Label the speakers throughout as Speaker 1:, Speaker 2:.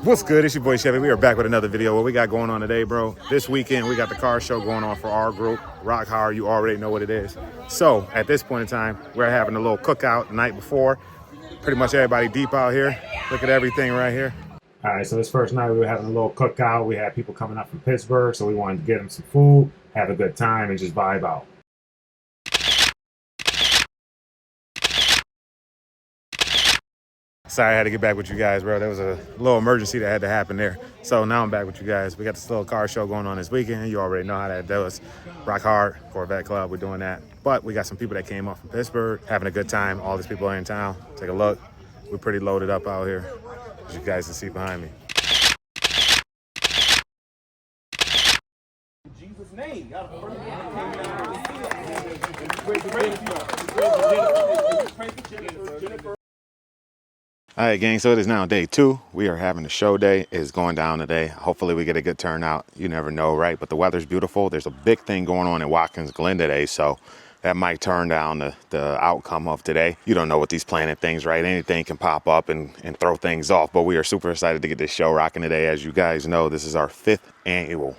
Speaker 1: What's good? It's your boy Shevy. We are back with another video. What we got going on today, bro? This weekend, we got the car show going on for our group. Rock Hard, you already know what it is. So, at this point in time, we're having a little cookout the night before. Pretty much everybody deep out here. Look at everything right here. All right, so this first night, we were having a little cookout. We had people coming up from Pittsburgh, so we wanted to get them some food, have a good time, and just vibe out. Sorry, I had to get back with you guys, bro. There was a little emergency that had to happen there. So now I'm back with you guys. We got this little car show going on this weekend. You already know how that does. Rock Hard, Corvette Club, we're doing that. But we got some people that came up from Pittsburgh, having a good time. All these people are in town. Take a look. We're pretty loaded up out here, as you guys can see behind me.
Speaker 2: In Jesus' name.
Speaker 1: All right, gang, so it is now day 2. We are having a show day. It's going down today. Hopefully we get a good turnout. You never know, right? But the weather's beautiful. There's a big thing going on in Watkins Glen today, so that might turn down the outcome of today. You don't know with these planet things, right? Anything can pop up and throw things off, but we are super excited to get this show rocking today. As you guys know, this is our 5th annual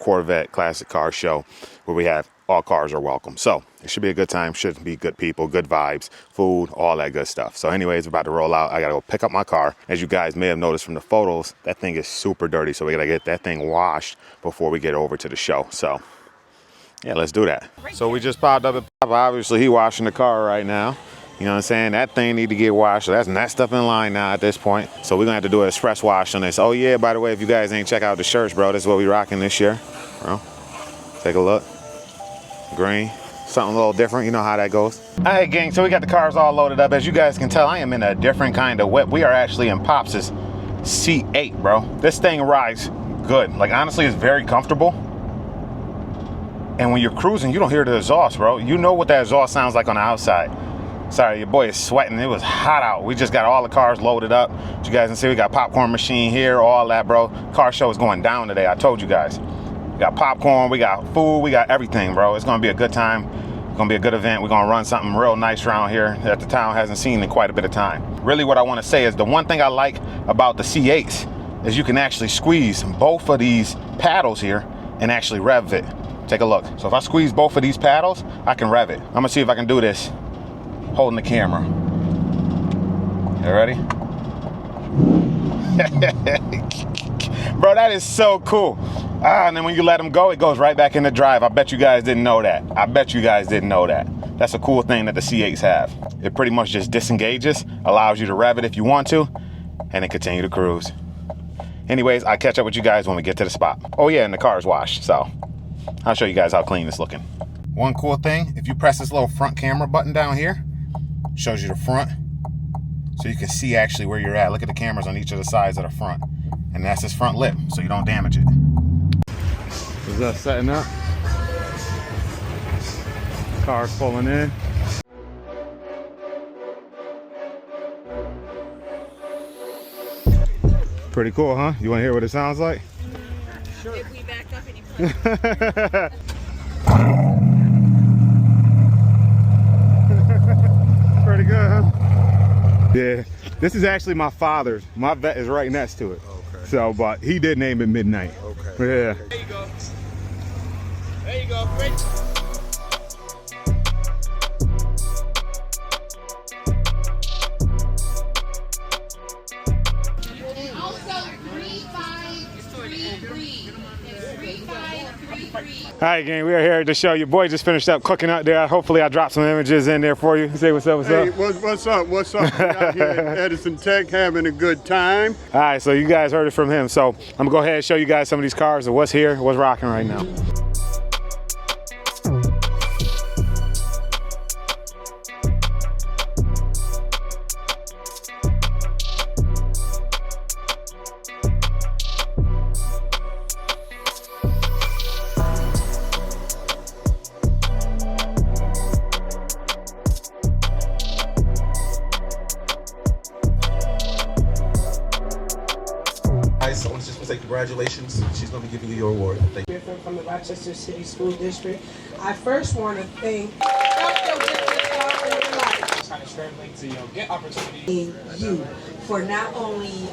Speaker 1: Corvette Classic Car Show where we have all cars are welcome. So it should be a good time, should be good people, good vibes, food, all that good stuff. So anyways, we're about to roll out. I gotta go pick up my car. As you guys may have noticed from the photos, that thing is super dirty. So we gotta get that thing washed before we get over to the show. So yeah, let's do that. So we just popped up at Papa. Obviously he washing the car right now. You know what I'm saying? That thing need to get washed. So that's next up in line now at this point. So we're gonna have to do an express wash on this. Oh yeah, by the way, if you guys ain't check out the shirts, bro, this is what we rocking this year. Bro, take a look. Green, something a little different. You know how that goes. All right, gang, so we got the cars all loaded up. As you guys can tell, I am in a different kind of whip. We are actually in Pops's C8, bro. This thing rides good. Like, honestly, it's very comfortable. And when you're cruising, you don't hear the exhaust, bro. You know what that exhaust sounds like on the outside. Sorry, your boy is sweating. It was hot out. We just got all the cars loaded up. As you guys can see, we got popcorn machine here, all that, bro. Car show is going down today. I told you guys. We got popcorn, we got food, we got everything, bro. It's gonna be a good time. It's gonna be a good event. We're gonna run something real nice around here that the town hasn't seen in quite a bit of time. Really what I wanna say is the one thing I like about the C8s is you can actually squeeze both of these paddles here and actually rev it. Take a look. So if I squeeze both of these paddles, I can rev it. I'm gonna see if I can do this holding the camera. You ready? Bro, that is so cool. And then when you let them go, it goes right back into drive. I bet you guys didn't know that. I bet you guys didn't know that. That's a cool thing that the C8s have. It pretty much just disengages, allows you to rev it if you want to, and then continue to cruise. Anyways, I'll catch up with you guys when we get to the spot. Oh yeah, and the car's washed, so I'll show you guys how clean it's looking. One cool thing, if you press this little front camera button down here, shows you the front, so you can see actually where you're at. Look at the cameras on each of the sides of the front. And that's his front lip, so you don't damage it. Is that setting up? Car's pulling in. Pretty cool, huh? You want to hear what it sounds like?
Speaker 3: Sure. If we back up anymore.
Speaker 1: Pretty good, huh? Yeah. This is actually my father's. My vet is right next to it. Okay. So, but he did name it Midnight. Okay. Yeah.
Speaker 2: There you go. There you go. Great.
Speaker 1: All right, gang, we are here to show. Your boy just finished up cooking out there. Hopefully I dropped some images in there for you. Say what's up, what's up?
Speaker 4: Hey, what's up, what's up? We're out here at Edison Tech having a good time.
Speaker 1: All right, so you guys heard it from him. So I'm gonna go ahead and show you guys some of these cars and what's here, what's rocking right now.
Speaker 5: So I just want to say congratulations. She's going to be giving you your award. Thank you.
Speaker 6: From the Rochester City School District. I first want to thank
Speaker 2: Trying to strengthen to get opportunity.
Speaker 6: you for not only